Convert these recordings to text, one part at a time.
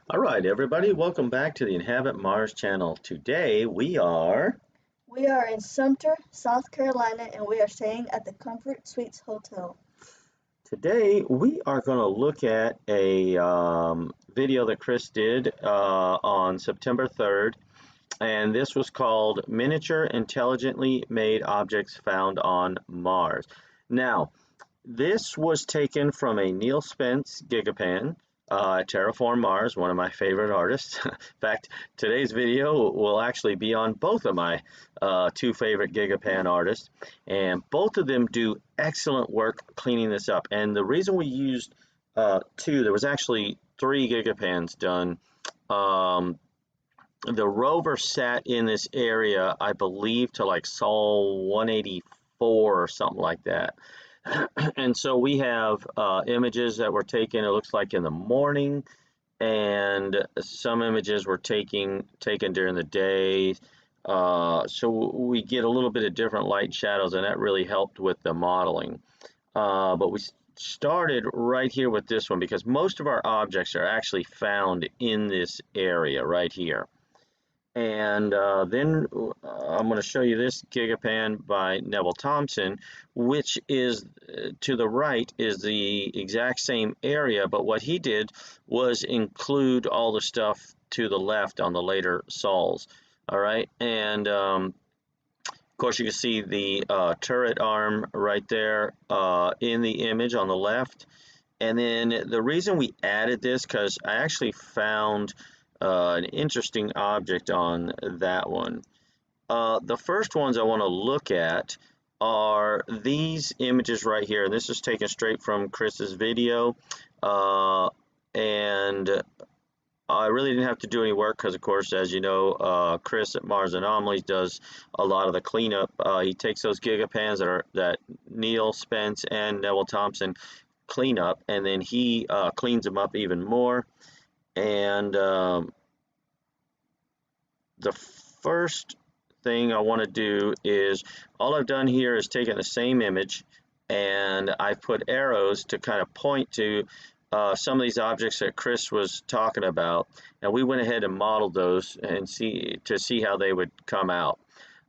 All right, everybody, welcome back to the Inhabit Mars channel. Today we are We are in Sumter, South Carolina, and we are staying at the Comfort Suites Hotel. going to look at a video that Chris did on September 3rd, and this was called Miniature Intelligently Made Objects Found on Mars. Now, this was taken from a Neal Spence Gigapan, Terraform Mars, one of my favorite artists. In fact, today's video will actually be on both of my two favorite Gigapan artists, and both of them do excellent work cleaning this up. And the reason we used two, there was actually three Gigapans done. The rover sat in this area, I believe, to like Sol 184 or something like that. And so we have images that were taken, it looks like in the morning, and some images were taken during the day. So we get a little bit of different light and shadows, and that really helped with the modeling. But we started right here with this one because most of our objects are actually found in this area right here. And then I'm going to show you this Gigapan by Neville Thompson, which is to the right is the exact same area, but what he did was include all the stuff to the left on the later sols. All right, and of course you can see the turret arm right there in the image on the left. And then the reason we added this, because I actually found an interesting object on that one. The first ones I want to look at are these images right here. This is taken straight from Chris's video, and I really didn't have to do any work because, of course, as you know, Chris at Mars Anomalies does a lot of the cleanup. He takes those Gigapans that Neal, Spence, and Neville Thompson clean up, and then he cleans them up even more. And the first thing I want to do is, all I've done here is taken the same image and I put arrows to kind of point to some of these objects that Chris was talking about, and we went ahead and modeled those and see how they would come out.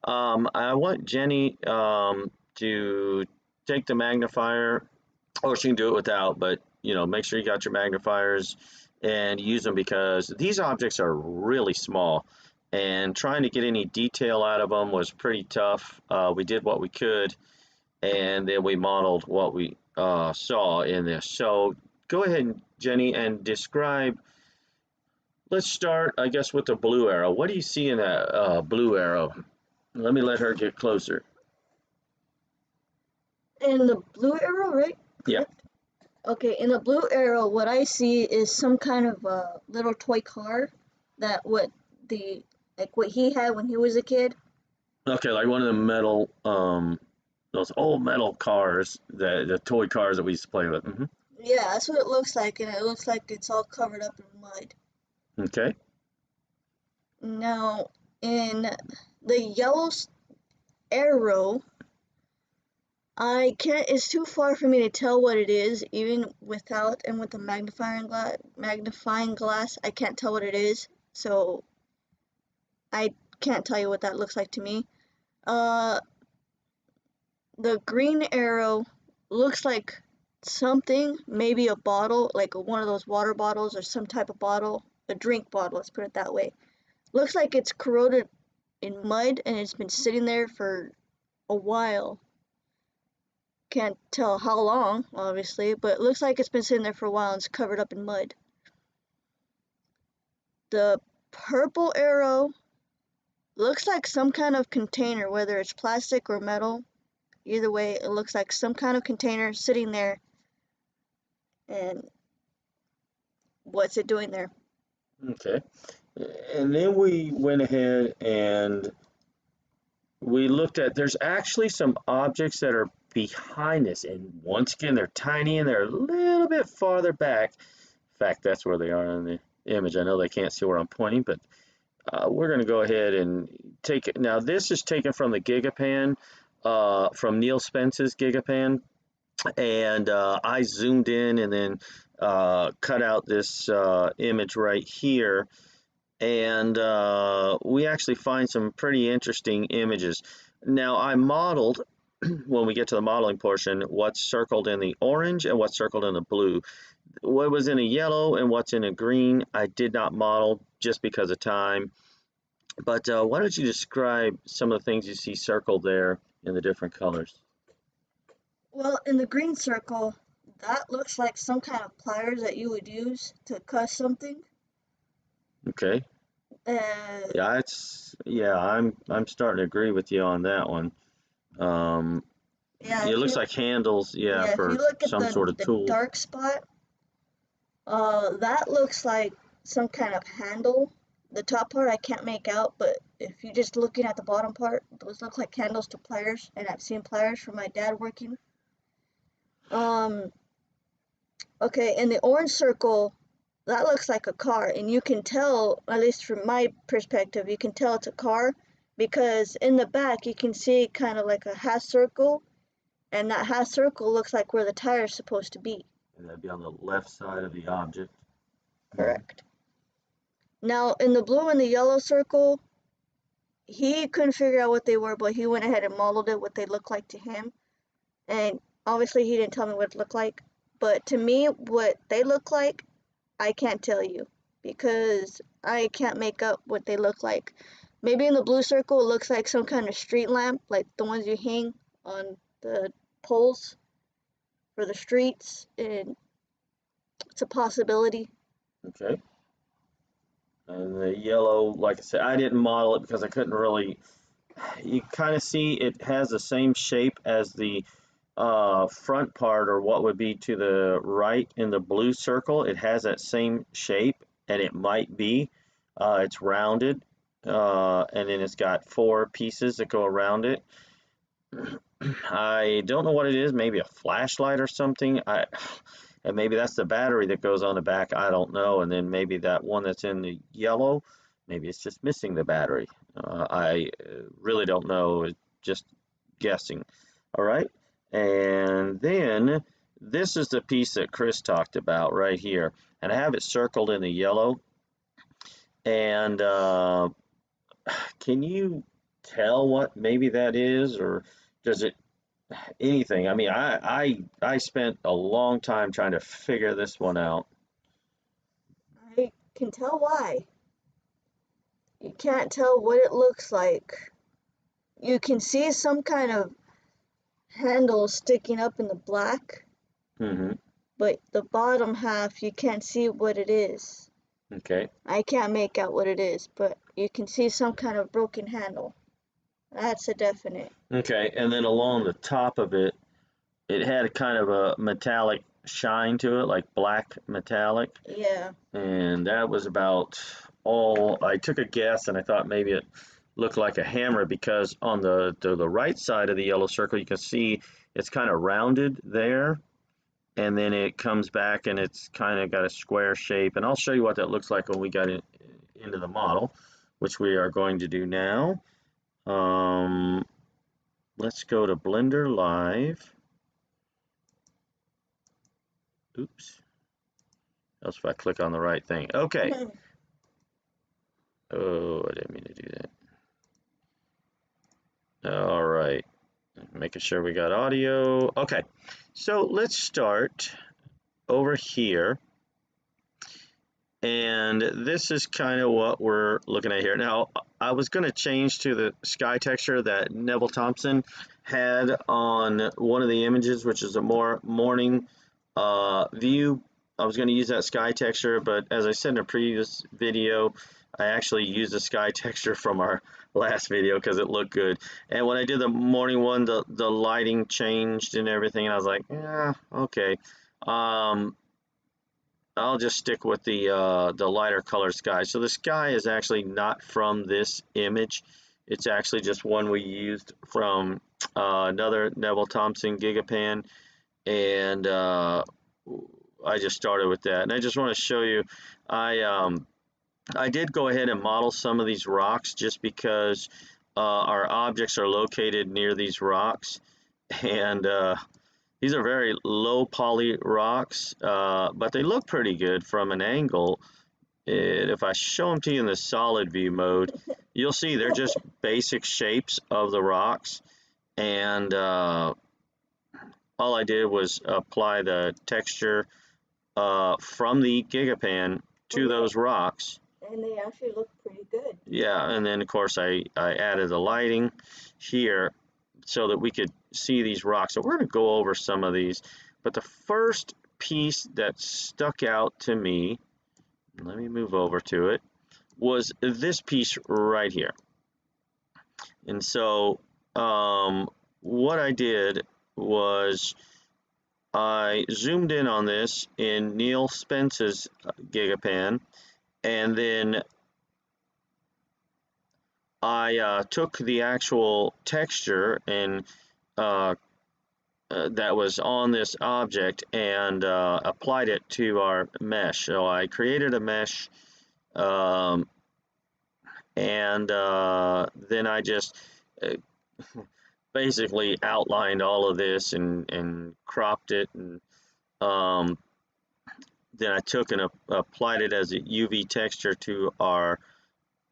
I want Jenny to take the magnifier, or she can do it without, but make sure you got your magnifiers and use them because these objects are really small, and trying to get any detail out of them was pretty tough. We did what we could, and then we modeled what we saw in this. So go ahead, Jenny, and describe. Let's start, I guess, with the blue arrow. What do you see in that blue arrow? Let me let her get closer. In the blue arrow, right? Yeah. Okay, in the blue arrow, what I see is some kind of a little toy car that what he had when he was a kid. Okay, like one of the metal, those old metal cars, the toy cars that we used to play with. Yeah, that's what it looks like, and it looks like it's all covered up in mud. Okay. Now, in the yellow arrow, it's too far for me to tell what it is, even without and with the magnifying glass, I can't tell what it is, so I can't tell you what that looks like to me. The green arrow looks like something, maybe a bottle, like one of those water bottles or some type of bottle, a drink bottle, let's put it that way. Looks like it's corroded in mud and it's been sitting there for a while. Can't tell how long, obviously, but it looks like it's been sitting there for a while and it's covered up in mud. The purple arrow looks like some kind of container, whether it's plastic or metal. Either way, it looks like some kind of container sitting there. And what's it doing there? Okay. And then we went ahead and we looked at, there's actually some objects that are behind this, and once again they're tiny and they're a little bit farther back. In fact, that's where they are in the image. I know they can't see where I'm pointing, but we're going to go ahead and take it. Now this is taken from the Gigapan, from Neal Spence's Gigapan, and I zoomed in and then cut out this image right here, and we actually find some pretty interesting images. Now, I modeled, when we get to the modeling portion, what's circled in the orange and what's circled in the blue. What was in a yellow and what's in a green, I did not model just because of time. But why don't you describe some of the things you see circled there in the different colors? Well, in the green circle, that looks like some kind of pliers that you would use to cut something. Okay. Uh, Yeah, I'm starting to agree with you on that one. Um, yeah, it looks like handles, yeah, if you for look at some sort of the tool. dark spot, that looks like some kind of handle. The top part I can't make out, but if you're just looking at the bottom part, those look like handles to pliers, and I've seen pliers from my dad working. Um, okay, and the orange circle, that looks like a car, and you can tell, at least from my perspective, you can tell it's a car because in the back you can see kind of like a half circle, and that half circle looks like where the tire is supposed to be. And that'd be on the left side of the object. Mhm. Correct. Now, in the blue and the yellow circle, he couldn't figure out what they were, but he went ahead and modeled it what they look like to him. And obviously, he didn't tell me what it looked like. But to me, what they look like, I can't tell you because I can't make up what they look like. Maybe in the blue circle, it looks like some kind of street lamp, like the ones you hang on the poles for the streets, and it's a possibility. Okay. And the yellow, like I said, I didn't model it because I couldn't really. You kind of see it has the same shape as the front part, or what would be to the right in the blue circle. It has that same shape, and it might be. It's rounded, and then it's got four pieces that go around it. I don't know what it is. Maybe a flashlight or something. And maybe that's the battery that goes on the back. I don't know. And then maybe that one that's in the yellow, maybe it's just missing the battery. I really don't know. Just guessing. All right. And then this is the piece that Chris talked about right here. And I have it circled in the yellow. And can you tell what maybe that is? Or does it anything? I mean, I spent a long time trying to figure this one out. I can tell why. You can't tell what it looks like. You can see some kind of handle sticking up in the black, Mm-hmm. but the bottom half you can't see what it is. Okay. I can't make out what it is, but you can see some kind of broken handle. That's a definite. Okay. And then along the top of it, it had a kind of a metallic shine to it, like black metallic. Yeah. And that was about all. I took a guess, and I thought maybe it looked like a hammer because on the right side of the yellow circle, you can see it's kind of rounded there, and then it comes back and it's kind of got a square shape. And I'll show you what that looks like when we got into the model, which we are going to do now. Um, let's go to Blender Live. Oops. Else if I click on the right thing. Okay. Oh, I didn't mean to do that. All right. Making sure we got audio. Okay. So let's start over here. And this is kind of what we're looking at here. Now, I was going to change to the sky texture that Neville Thompson had on one of the images, which is a more morning view. I was going to use that sky texture, but as I said in a previous video, I actually used the sky texture from our last video because it looked good. And when I did the morning one, the lighting changed and everything, and I was like, yeah, okay. I'll just stick with the lighter color sky. So the sky is actually not from this image. It's actually just one we used from another Neville Thompson Gigapan, and I just started with that. And I just want to show you, I did go ahead and model some of these rocks just because our objects are located near these rocks, and These are very low poly rocks, but they look pretty good from an angle. And if I show them to you in the solid view mode, you'll see they're just basic shapes of the rocks. And all I did was apply the texture from the Gigapan to those rocks. And they actually look pretty good. Yeah, and then of course I added the lighting here so that we could see these rocks. So we're going to go over some of these, but the first piece that stuck out to me, let me move over to it, was this piece right here. And so what I did was I zoomed in on this in Neal Spence's Gigapan, and then I took the actual texture and that was on this object and applied it to our mesh. So I created a mesh, and then I just basically outlined all of this and cropped it, and then I took and applied it as a UV texture to our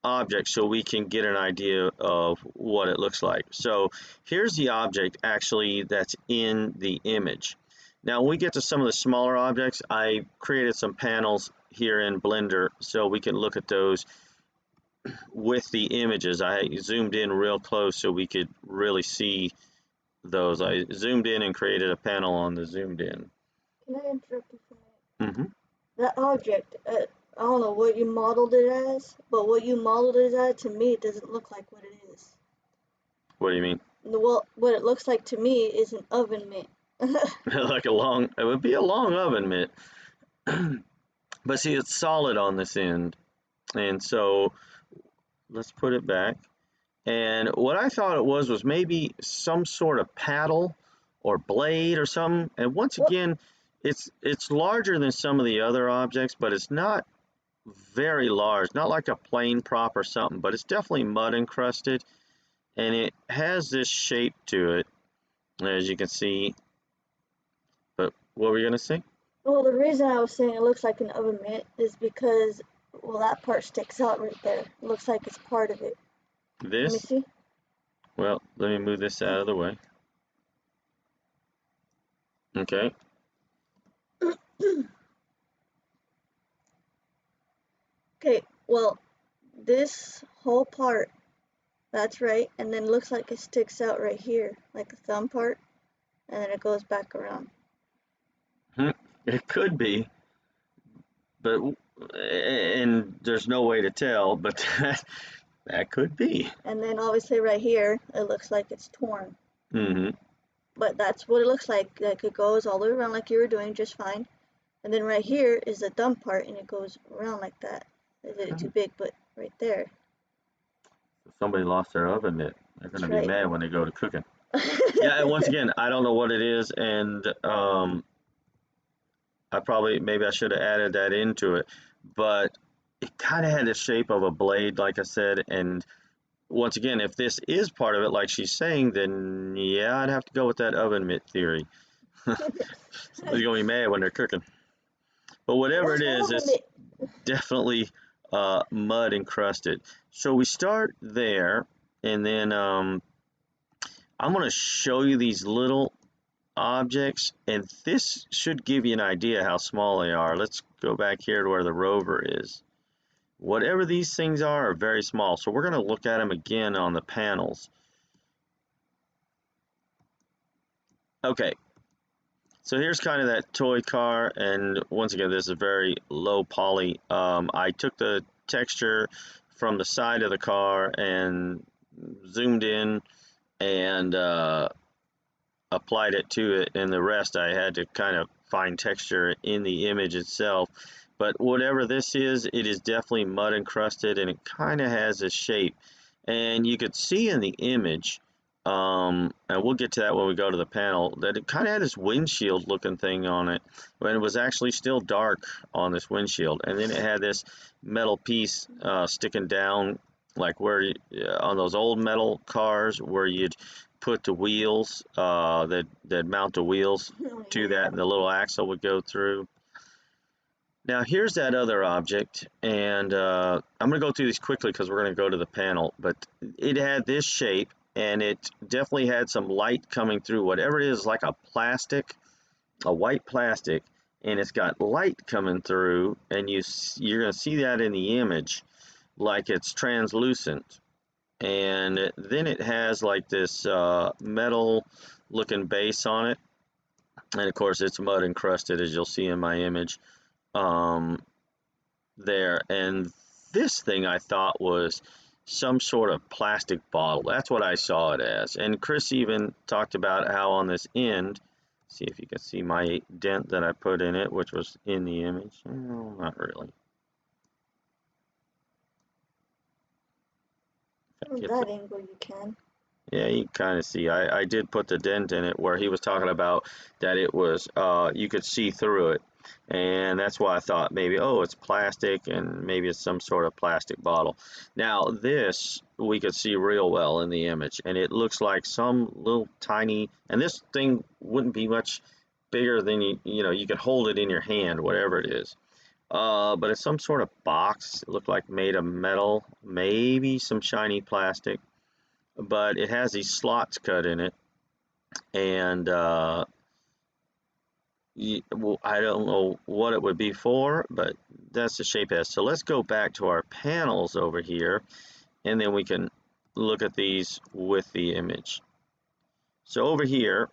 object so we can get an idea of what it looks like. So here's the object actually that's in the image. Now when we get to some of the smaller objects, I created some panels here in Blender so we can look at those with the images. I zoomed in real close so we could really see those. I zoomed in and created a panel on the zoomed in. Can I interrupt you for a minute? Mm-hmm. That object, I don't know what you modeled it as, but what you modeled it as, to me, it doesn't look like what it is. What do you mean? Well, what it looks like to me is an oven mitt. Like a long, it would be a long oven mitt. But see, it's solid on this end. And so let's put it back. And what I thought it was maybe some sort of paddle or blade or something. And once again, it's larger than some of the other objects, but it's not very large, not like a plane prop or something, but it's definitely mud encrusted, and it has this shape to it, as you can see. But what were you gonna say? Well, the reason I was saying it looks like an oven mitt is because, well, that part sticks out right there. It looks like it's part of it. Let me This? see. Well, let me move this out of the way. Okay. Okay, well, this whole part, that's right, and then looks like it sticks out right here, like the thumb part, and then it goes back around. It could be, but and there's no way to tell, but that could be. And then obviously right here, it looks like it's torn. Mm-hmm. But that's what it looks like it goes all the way around like you were doing just fine. And then right here is the thumb part, and it goes around like that. I did it too big, but right there. Somebody lost their oven mitt. They're gonna That's be right. mad when they go to cooking. Yeah, and once again, I don't know what it is, and maybe I should have added that into it, but it kind of had the shape of a blade, like I said. And once again, if this is part of it, like she's saying, then yeah, I'd have to go with that oven mitt theory. Somebody's gonna be mad when they're cooking. But whatever it is, it's definitely mud encrusted. So we start there, and then I'm going to show you these little objects, and this should give you an idea how small they are. Let's go back here to where the rover is. Whatever these things are very small, so we're going to look at them again on the panels. Okay, so here's kind of that toy car, and once again, this is very low poly. I took the texture from the side of the car and zoomed in and applied it to it, and the rest I had to kind of find texture in the image itself. But whatever this is, it is definitely mud encrusted, and it kind of has a shape. And you could see in the image, and we'll get to that when we go to the panel, that it kind of had this windshield looking thing on it when it was actually still dark on this windshield. And then it had this metal piece sticking down, like where on those old metal cars where you'd put the wheels that mount the wheels to that, and the little axle would go through. Now here's that other object, and I'm going to go through these quickly because we're going to go to the panel, but it had this shape, and it definitely had some light coming through. Whatever it is, like a plastic, a white plastic, and it's got light coming through, and you're going to see that in the image, like it's translucent. And then it has like this metal looking base on it, and of course it's mud encrusted, as you'll see in my image there. And this thing I thought was some sort of plastic bottle. That's what I saw it as. And Chris even talked about how on this end, see if you can see my dent that I put in it, which was in the image. No, not really. From that angle you can. Yeah, you can kind of see. I did put the dent in it where he was talking about that it was, you could see through it. And that's why I thought maybe, oh, it's plastic and maybe it's some sort of plastic bottle. Now, this we could see real well in the image. And it looks like some little tiny, and this thing wouldn't be much bigger than you could hold it in your hand, whatever it is. But it's some sort of box. It looked like made of metal, maybe some shiny plastic, but it has these slots cut in it, and well, I don't know what it would be for, but that's the shape it has. So let's go back to our panels over here, and then we can look at these with the image. So over here,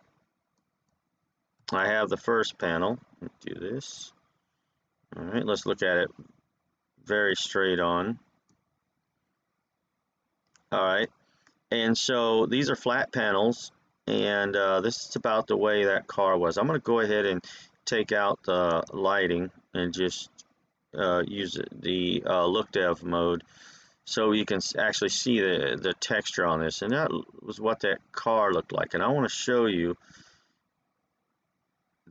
I have the first panel. Let's do this. All right, let's look at it very straight on. All right, and so these are flat panels, and this is about the way that car was. I'm going to go ahead and take out the lighting and just use the look dev mode so you can actually see the texture on this. And that was what that car looked like. And I want to show you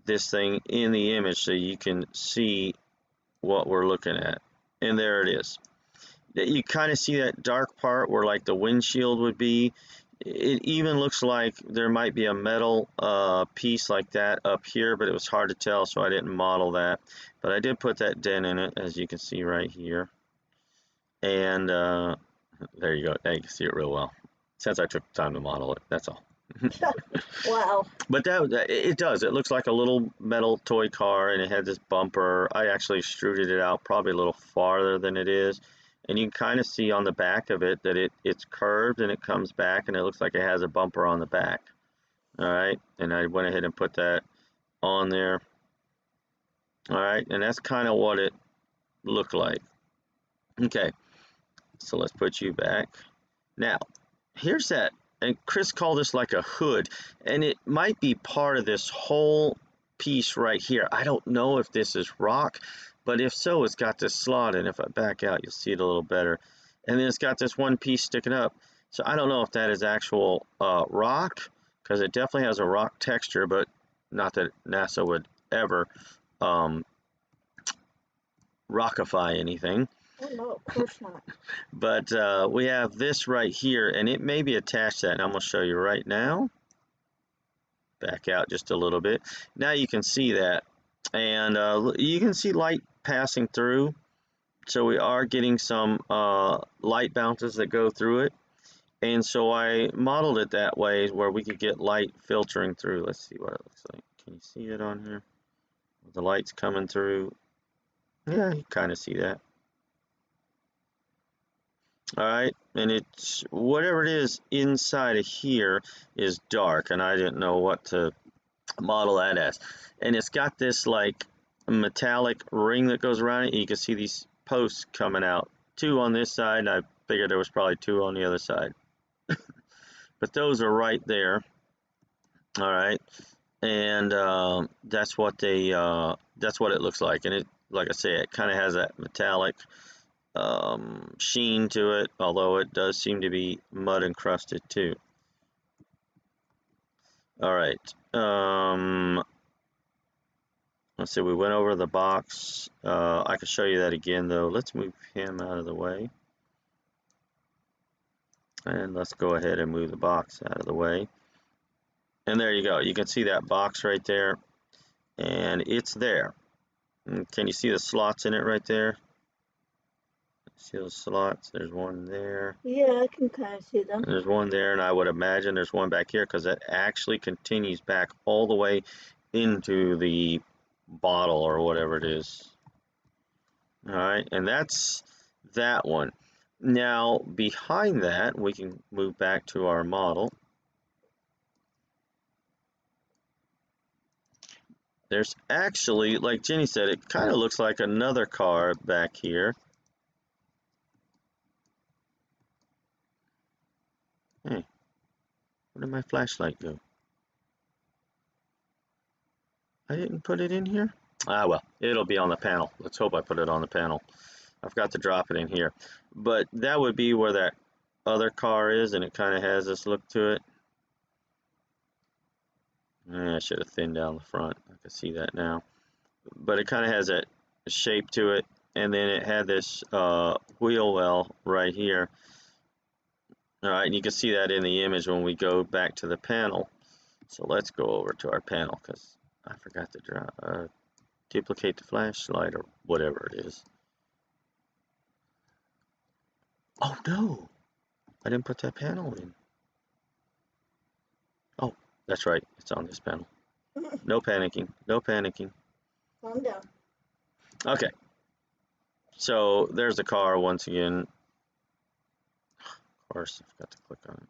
this thing in the image so you can see what we're looking at. And there it is. You kind of see that dark part where like the windshield would be. It even looks like there might be a metal piece like that up here, but it was hard to tell, so I didn't model that. But I did put that dent in it, as you can see right here. And there you go. Now you can see it real well, since I took the time to model it. That's all. Wow. But that it does. It looks like a little metal toy car, and it had this bumper. I actually extruded it out probably a little farther than it is. And you can kind of see on the back of it that it's curved and it comes back, and it looks like it has a bumper on the back. All right, and I went ahead and put that on there. All right, and that's kind of what it looked like. Okay, so let's put you back. Now, here's that, and Chris called this like a hood, and it might be part of this whole piece right here. I don't know if this is rock, but if so, it's got this slot, and if I back out, you'll see it a little better. And then it's got this one piece sticking up. So I don't know if that is actual rock, because it definitely has a rock texture, but not that NASA would ever rockify anything. Oh no, of course not. But we have this right here, and it may be attached to that, and I'm going to show you right now. Back out just a little bit. Now you can see that, and you can see light passing through. So we are getting some light bounces that go through it. And so I modeled it that way where we could get light filtering through. Let's see what it looks like. Can you see it on here? The light's coming through. Yeah, you kind of see that. All right, and it's whatever it is inside of here is dark, and I didn't know what to model that as. And it's got this like metallic ring that goes around it. You can see these posts coming out, 2 on this side, and I figured there was probably 2 on the other side. But those are right there. All right, and that's what it looks like. And it, like I say, it kind of has that metallic sheen to it, although it does seem to be mud encrusted too. All right, let's see, we went over the box. I can show you that again though. Let's move him out of the way, and let's go ahead and move the box out of the way. And there you go. You can see that box right there, and it's there. And can you see the slots in it right there? See those slots? There's one there. Yeah, I can kind of see them. And there's one there, and I would imagine there's one back here because it actually continues back all the way into the bottle or whatever it is. All right, and that's that one. Now, behind that, we can move back to our model. There's actually, like Jenny said, it kind of looks like another car back here. Hey, where did my flashlight go? I didn't put it in here? Ah, well, it'll be on the panel. Let's hope I put it on the panel. I forgot to drop it in here. But that would be where that other car is, and it kind of has this look to it. I should have thinned down the front. I can see that now. But it kind of has a shape to it, and then it had this wheel well right here. All right, and you can see that in the image when we go back to the panel. So let's go over to our panel because I forgot to duplicate the flashlight or whatever it is. Oh no, I didn't put that panel in. Oh, that's right, it's on this panel. No panicking, no panicking. Calm down. Okay, so there's the car once again. Of course, I forgot to click on it.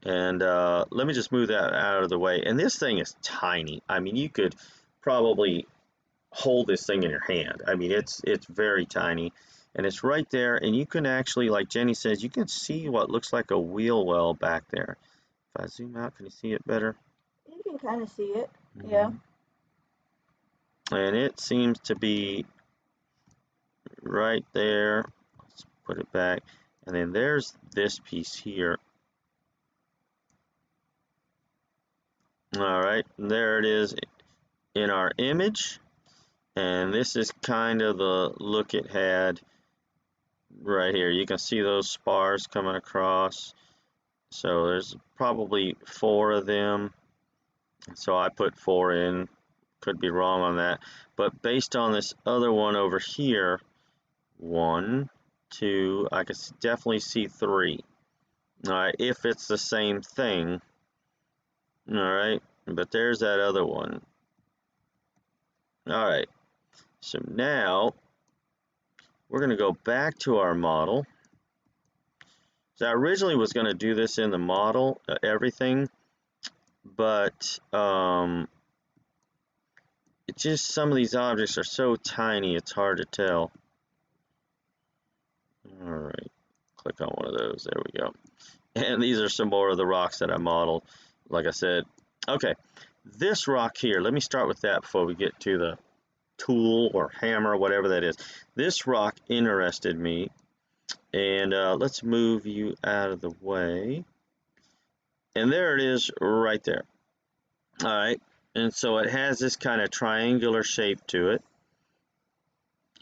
And let me just move that out of the way. And this thing is tiny. I mean, you could probably hold this thing in your hand. I mean, it's very tiny, and it's right there. And you can actually, like Jenny says, you can see what looks like a wheel well back there. If I zoom out, can you see it better? You can kind of see it. Yeah. And it seems to be right there. Let's put it back. And then there's this piece here. All right, and there it is in our image. And this is kind of the look it had right here. You can see those spars coming across. So there's probably 4 of them. So I put 4 in. Could be wrong on that. But based on this other one over here, 1, 2, I can definitely see 3. All right, if it's the same thing. All right, but there's that other one. All right, so now we're going to go back to our model. So I originally was going to do this in the model, everything, but it's just some of these objects are so tiny, it's hard to tell. All right, click on one of those. There we go. And these are some more of the rocks that I modeled, like I said. Okay, this rock here, let me start with that before we get to the tool or hammer, whatever that is. This rock interested me, and let's move you out of the way. And there it is right there. All right, and so it has this kind of triangular shape to it.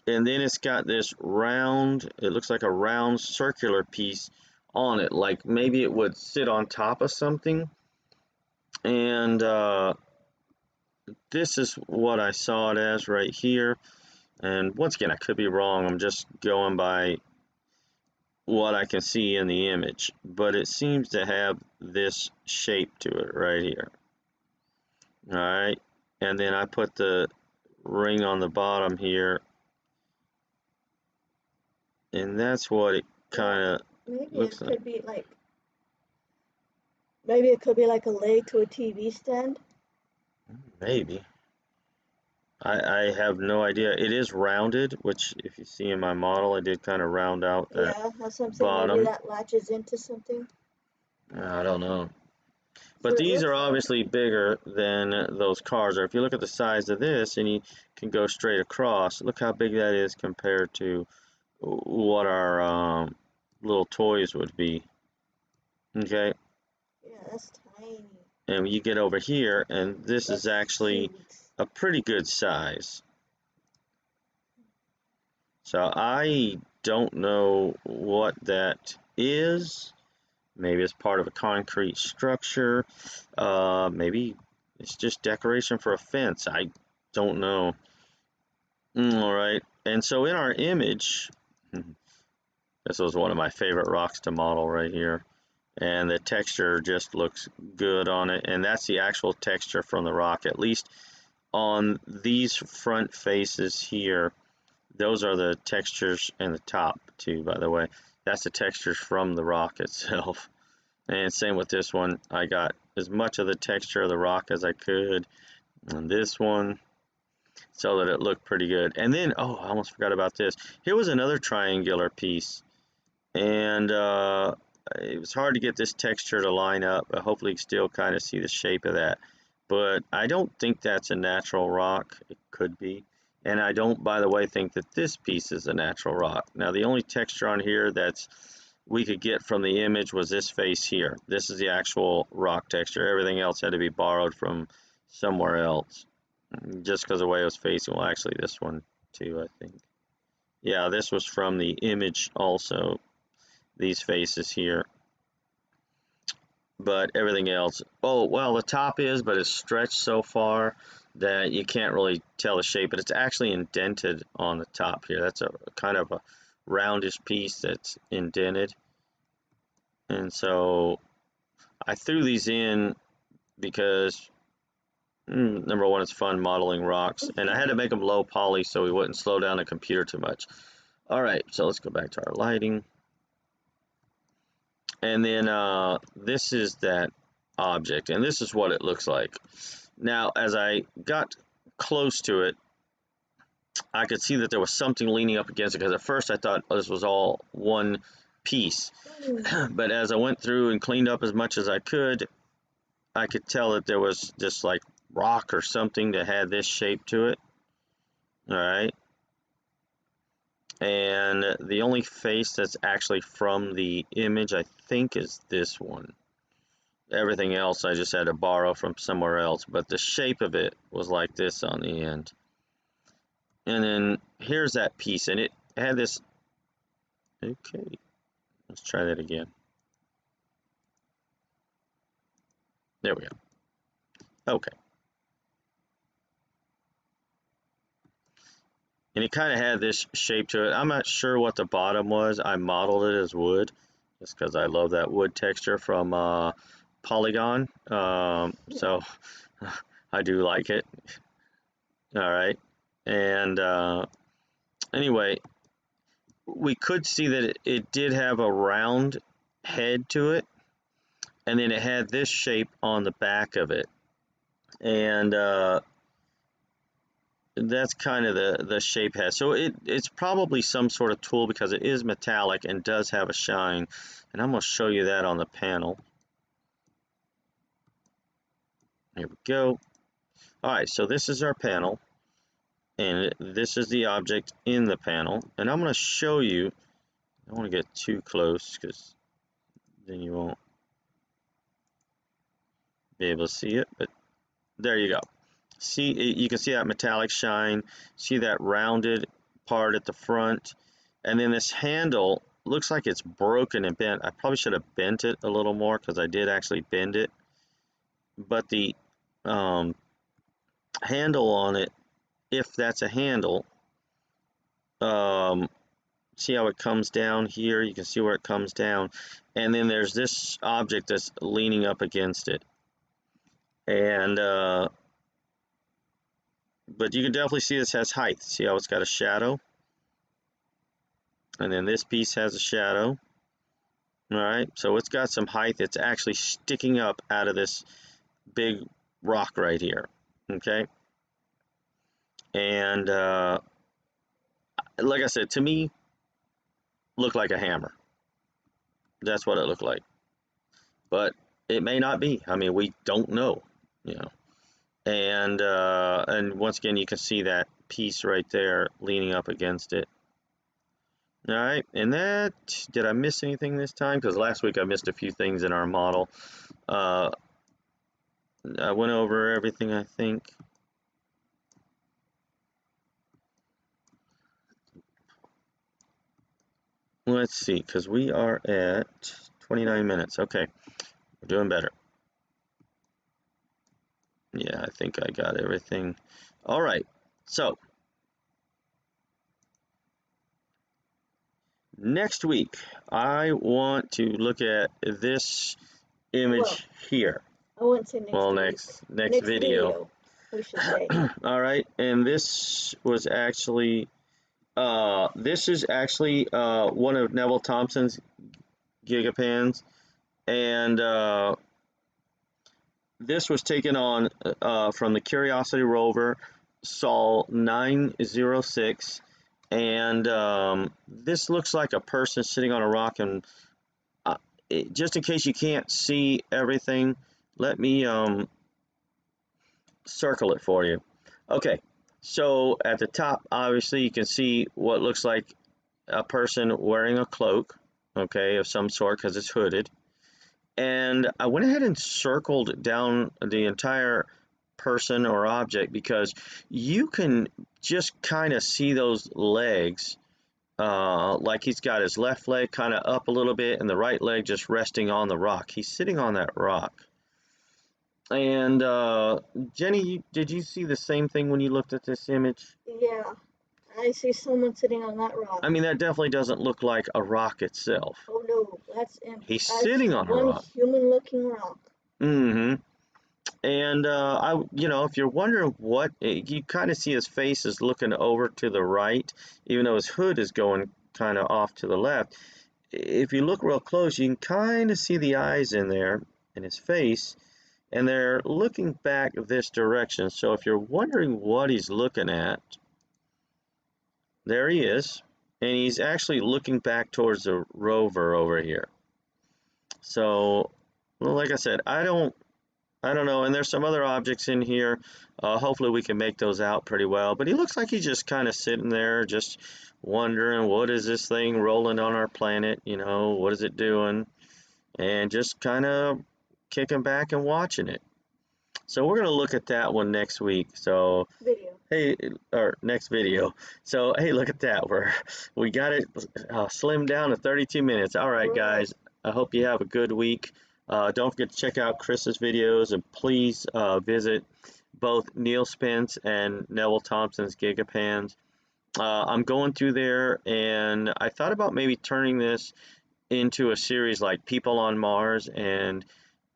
And then it's got this round, it looks like a round circular piece on it, like maybe it would sit on top of something. And this is what I saw it as right here. And once again, I could be wrong. I'm just going by what I can see in the image. But it seems to have this shape to it right here. All right. And then I put the ring on the bottom here. And that's what it kind of looks like. Maybe it could be like a leg to a TV stand. Maybe. I have no idea. It is rounded, which if you see in my model, I did kind of round out that That's what I'm saying. bottom. Maybe that latches into something. I don't know. That's But what it these looks are like. obviously bigger than those cars. Or if you look at the size of this and you can go straight across, look how big that is compared to what our little toys would be. Okay. Yeah, that's tiny. And you get over here, and this is actually a pretty good size. So I don't know what that is. Maybe it's part of a concrete structure. Maybe it's just decoration for a fence. I don't know. All right. And so in our image, this was one of my favorite rocks to model right here. And the texture just looks good on it. And that's the actual texture from the rock, at least on these front faces here. Those are the textures, and the top too, by the way. That's the textures from the rock itself. And same with this one. I got as much of the texture of the rock as I could on this one, so that it looked pretty good. And then, oh, I almost forgot about this. Here was another triangular piece, and it was hard to get this texture to line up, but hopefully you can still kind of see the shape of that. But I don't think that's a natural rock. It could be. And I don't, by the way, think that this piece is a natural rock. Now, the only texture on here that's we could get from the image was this face here. This is the actual rock texture. Everything else had to be borrowed from somewhere else, just because of the way it was facing. Well, actually, this one too, I think. Yeah, this was from the image also, these faces here. But everything else, oh, well, the top is, but it's stretched so far that you can't really tell the shape, but it's actually indented on the top here. That's a kind of a roundish piece that's indented. And so I threw these in because number one, it's fun modeling rocks, and I had to make them low poly so we wouldn't slow down the computer too much. All right, so let's go back to our lighting. And then this is that object, and this is what it looks like. Now, as I got close to it, I could see that there was something leaning up against it, because at first I thought this was all one piece. But as I went through and cleaned up as much as I could tell that there was just like rock or something that had this shape to it. All right. And the only face that's actually from the image, I think, is this one. Everything else I just had to borrow from somewhere else, but the shape of it was like this on the end. And then here's that piece, and it had this. Okay, let's try that again. There we go. Okay. And it kind of had this shape to it. I'm not sure what the bottom was. I modeled it as wood, just because I love that wood texture from Polygon. So I do like it. All right. And anyway, we could see that it did have a round head to it, and then it had this shape on the back of it. And that's kind of the shape has. So it's probably some sort of tool, because it is metallic and does have a shine. And I'm going to show you that on the panel. Here we go. All right, so this is our panel, and this is the object in the panel. And I'm going to show you. I don't want to get too close, because then you won't be able to see it. But there you go. See, you can see that metallic shine, see that rounded part at the front, and then this handle looks like it's broken and bent. I probably should have bent it a little more, because I did actually bend it. But the handle on it, if that's a handle, see how it comes down here? You can see where it comes down. And then there's this object that's leaning up against it. And but you can definitely see this has height. See how it's got a shadow? And then this piece has a shadow. All right, so it's got some height. It's actually sticking up out of this big rock right here. Okay. And like I said, to me, looked like a hammer. That's what it looked like. But it may not be. I mean, we don't know, you know. And once again, you can see that piece right there leaning up against it. All right, and that, did I miss anything this time? Because last week I missed a few things in our model. I went over everything, I think. Let's see, because we are at 29 minutes. Okay, we're doing better. Yeah, I think I got everything. All right, so next week, I want to look at this Well, image here. I wouldn't say next Well, week. next video. We should say. All right, and this was actually this is actually one of Neville Thompson's Gigapans, and this was taken on from the Curiosity rover Sol 906, and this looks like a person sitting on a rock. And just in case you can't see everything, let me circle it for you. Okay, so at the top, obviously, you can see what looks like a person wearing a cloak, okay, of some sort because it's hooded. And I went ahead and circled down the entire person or object because you can just kind of see those legs, like he's got his left leg kind of up a little bit and the right leg just resting on the rock. He's sitting on that rock. And Jenny, did you see the same thing when you looked at this image? Yeah, I see someone sitting on that rock. I mean, that definitely doesn't look like a rock itself. Oh no, that's He's sitting on a one rock. human-looking rock. Mm-hmm. And if you're wondering what, you kind of see his face is looking over to the right, even though his hood is going kind of off to the left. If you look real close, you can kind of see the eyes in there in his face, and they're looking back this direction. So if you're wondering what he's looking at, there he is, and he's actually looking back towards the rover over here. So, well, like I said, I don't know, and there's some other objects in here. Hopefully we can make those out pretty well, but he looks like he's just kind of sitting there, just wondering, what is this thing rolling on our planet? What is it doing? And just kind of kicking back and watching it. So we're going to look at that one next week. So, Video. hey, or next video. So, hey, look at that. We got it slimmed down to 32 minutes. All right, guys. I hope you have a good week. Don't forget to check out Chris's videos, and please visit both Neal Spence and Neville Thompson's Gigapans. I'm going through there, and I thought about maybe turning this into a series like People on Mars. And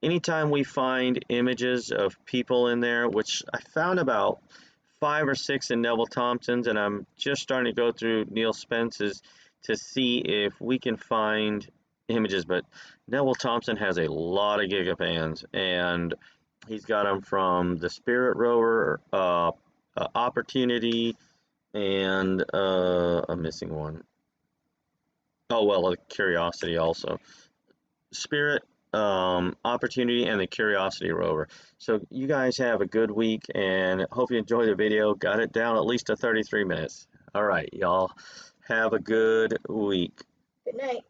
anytime we find images of people in there, which I found about 5 or 6 in Neville Thompson's, and I'm just starting to go through Neal Spence's to see if we can find images. But Neville Thompson has a lot of Gigapans, and he's got them from the Spirit rover, Opportunity, and I'm missing one. Oh, well, Curiosity also. Spirit, Opportunity, and the Curiosity rover. So you guys have a good week, and hope you enjoy the video. Got it down at least to 33 minutes. All right, y'all. Have a good week. Good night.